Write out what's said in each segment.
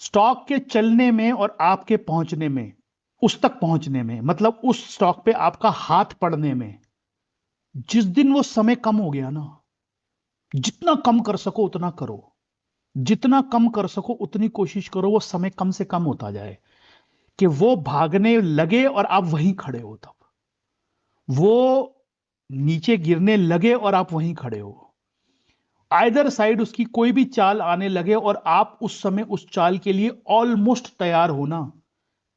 Stock के चलने में और आपके पहुंचने में, उस तक पहुंचने में, मतलब उस स्टॉक पे आपका हाथ पड़ने में, जिस दिन वो समय कम हो गया ना, जितना कम कर सको उतना करो, जितना कम कर सको उतनी कोशिश करो वो समय कम से कम होता जाए, कि वो भागने लगे और आप वहीं खड़े हो, तब वो नीचे गिरने लगे और आप वहीं खड़े हो, आइदर साइड उसकी कोई भी चाल आने लगे और आप उस समय उस चाल के लिए ऑलमोस्ट तैयार हो ना,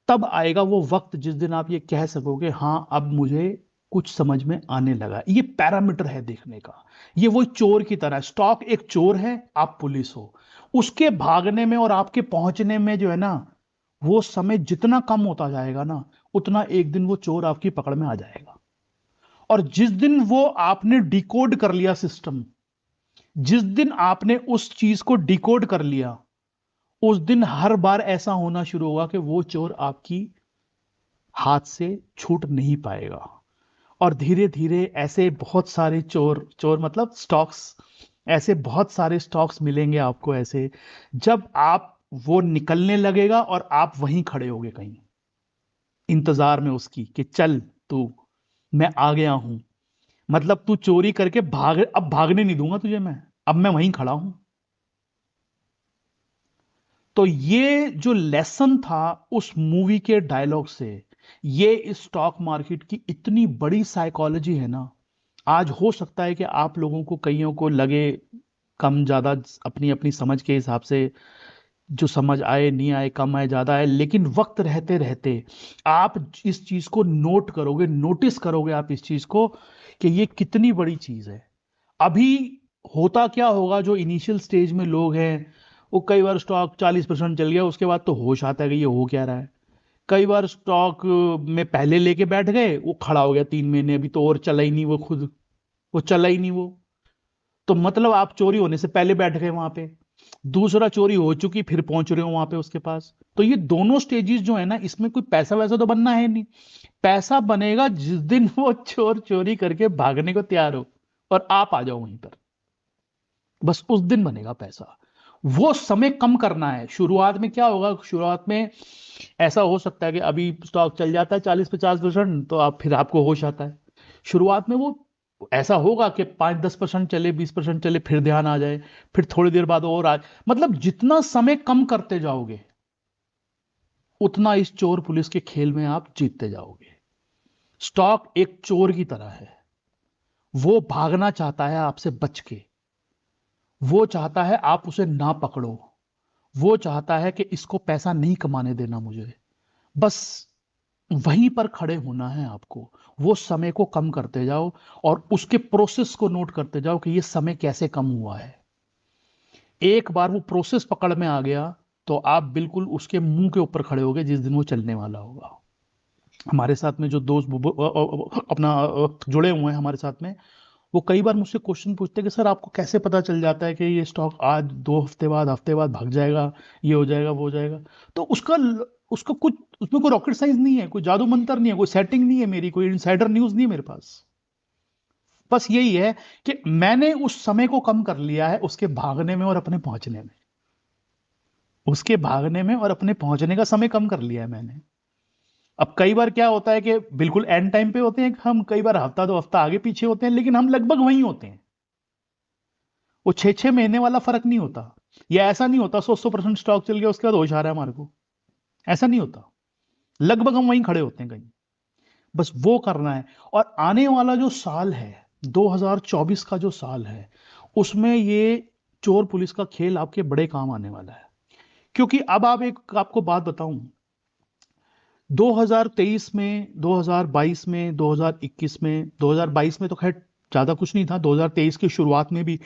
तब आएगा वो वक्त जिस दिन आप ये कह सकोगे हां अब मुझे कुछ समझ में आने लगा। ये पैरामीटर है देखने का। ये वो चोर की तरह, स्टॉक एक चोर है, आप पुलिस हो। उसके भागने में और आपके पहुंचने में जो है ना, वो समय जितना कम होता जाएगा ना, उतना एक दिन वो चोर आपकी पकड़ में आ जाएगा। और जिस दिन वो आपने डिकोड कर लिया सिस्टम, जिस दिन आपने उस चीज को डिकोड कर लिया, उस दिन हर बार ऐसा होना शुरू होगा कि वो चोर आपकी हाथ से छूट नहीं पाएगा। और धीरे धीरे ऐसे बहुत सारे चोर, चोर मतलब स्टॉक्स, ऐसे बहुत सारे स्टॉक्स मिलेंगे आपको ऐसे, जब आप वो निकलने लगेगा और आप वहीं खड़े होगे कहीं इंतजार में उसकी कि चल तू, मैं आ गया हूं। मतलब तू चोरी करके भाग, अब भागने नहीं दूंगा तुझे मैं, अब मैं वहीं खड़ा हूं। तो ये जो लेसन था उस मूवी के डायलॉग से, ये इस स्टॉक मार्केट की इतनी बड़ी साइकोलॉजी है ना। आज हो सकता है कि आप लोगों को, कईयों को लगे कम ज्यादा, अपनी अपनी समझ के हिसाब से, जो समझ आए नहीं आए, कम आए ज्यादा आए, लेकिन वक्त रहते रहते आप इस चीज को नोट करोगे, नोटिस करोगे आप इस चीज को, कि ये कितनी बड़ी चीज है। अभी होता क्या होगा, जो इनिशियल स्टेज में लोग हैं, वो कई बार स्टॉक 40% चल गया, उसके बाद तो होश आता है कि ये हो क्या रहा है। कई बार स्टॉक में पहले लेके बैठ गए, वो खड़ा हो गया 3 महीने, अभी तो और चला ही नहीं वो खुद, वो चला ही नहीं वो। तो मतलब आप चोरी होने से पहले बैठ गए वहां पे, दूसरा चोरी हो चुकी फिर पहुंच रहे हो वहां पे उसके पास। तो ये दोनों स्टेजेस जो है ना, इसमें कोई पैसा वैसा तो बनना है नहीं। पैसा बनेगा जिस दिन वो चोर चोरी करके भागने को तैयार हो और आप आ जाओ वहीं पर, बस उस दिन बनेगा पैसा। वो समय कम करना है। शुरुआत में क्या होगा, शुरुआत में ऐसा हो सकता है कि अभी स्टॉक चल जाता है 40-50%, तो आप फिर आपको होश आता है। शुरुआत में वो ऐसा होगा कि 5-10% चले, 20% चले, फिर ध्यान आ जाए, फिर थोड़ी देर बाद और आ, मतलब जितना समय कम करते जाओगे, उतना इस चोर पुलिस के खेल में आप जीतते जाओगे। स्टॉक एक चोर की तरह है, वो भागना चाहता है आपसे बच के, वो चाहता है आप उसे ना पकड़ो, वो चाहता है कि इसको पैसा नहीं कमाने देना मुझे, बस वहीं पर खड़े होना है आपको। वो समय को कम करते जाओ और उसके प्रोसेस को नोट करते जाओ कि ये समय कैसे कम हुआ है। एक बार वो प्रोसेस पकड़ में आ गया, तो आप बिल्कुल उसके मुंह के ऊपर खड़े होगे जिस दिन वो चलने वाला होगा। हमारे साथ में जो दोस्त अपना जुड़े हुए हैं हमारे साथ में, वो कई बार मुझसे क्वेश्चन पूछते हैं कि सर आपको कैसे पता चल जाता है कि ये स्टॉक आज 2 हफ्ते बाद, हफ्ते बाद भाग जाएगा, ये हो जाएगा, वो हो जाएगा। तो उसका कुछ, उसमें कोई रॉकेट साइंस नहीं है, कोई जादू मंतर नहीं है, कोई सेटिंग नहीं है मेरी, कोई इनसाइडर न्यूज नहीं है मेरे पास। बस यही है कि मैंने उस समय को कम कर लिया है, उसके भागने में और अपने पहुंचने में, उसके भागने में और अपने पहुंचने का समय कम कर लिया है मैंने। अब कई बार क्या होता है कि बिल्कुल एंड टाइम पे होते हैं हम, कई बार हफ्ता 2 हफ्ता आगे पीछे होते हैं, लेकिन हम लगभग वहीं होते हैं। वो 6-6 महीने वाला फर्क नहीं होता। या ऐसा नहीं होता 100% स्टॉक चल गया उसके बाद होश आ रहा है हमारे को, ऐसा नहीं होता। लगभग हम वहीं खड़े होते हैं कहीं, बस वो करना है। और आने वाला जो साल है, 2024 का जो साल है, उसमें ये चोर पुलिस का खेल आपके बड़े काम आने वाला है। क्योंकि अब आप, एक आपको बात बताऊं, 2023 में, 2022 में, 2021 में, 2022 में तो खैर ज्यादा कुछ नहीं था, 2023 की शुरुआत में भी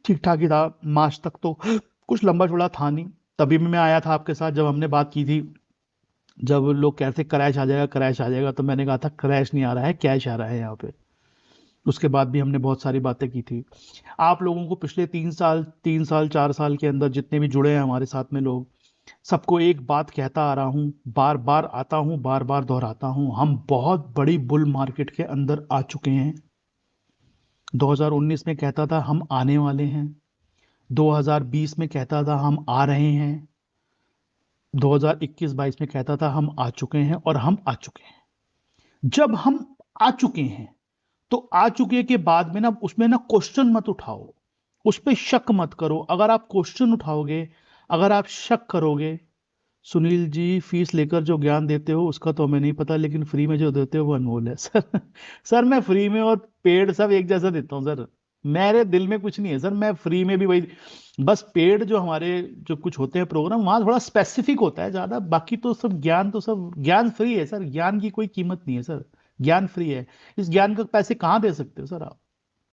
ठीक ठाक ही था, मार्च तक तो कुछ लंबा चौड़ा था नहीं। तभी भी मैं आया था आपके साथ जब हमने बात की थी, जब लोग कहते क्रैश आ जाएगा, क्रैश आ जाएगा, तो मैंने कहा था क्रैश नहीं आ रहा है, कैश आ रहा है यहाँ पे। उसके बाद भी हमने बहुत सारी बातें की थी। आप लोगों को पिछले 3 साल, 3 साल 4 साल के अंदर जितने भी जुड़े हैं हमारे साथ में लोग, सबको एक बात कहता आ रहा हूं, बार बार आता हूं, बार बार दोहराता हूं, हम बहुत बड़ी बुल मार्केट के अंदर आ चुके हैं। 2019 में कहता था हम आने वाले हैं, 2020 में कहता था हम आ रहे हैं, 2021-22 में कहता था हम आ चुके हैं, और हम आ चुके हैं। जब हम आ चुके हैं, तो आ चुके के बाद में ना उसमें ना क्वेश्चन मत उठाओ, उस पर शक मत करो। अगर आप क्वेश्चन उठाओगे, अगर आप शक करोगे, सुनील जी फीस लेकर जो ज्ञान देते हो उसका तो हमें नहीं पता, लेकिन फ्री में जो देते हो वो अनमोल है सर। सर मैं फ्री में और पेड सब एक जैसा देता हूँ सर। मेरे दिल में कुछ नहीं है सर, मैं फ्री में भी वही, बस पेड जो हमारे जो कुछ होते हैं प्रोग्राम, वहां थोड़ा स्पेसिफिक होता है ज्यादा, बाकी तो सब ज्ञान, तो सब ज्ञान फ्री है सर, ज्ञान की कोई कीमत नहीं है सर, ज्ञान फ्री है। इस ज्ञान का पैसे कहाँ दे सकते हो सर आप।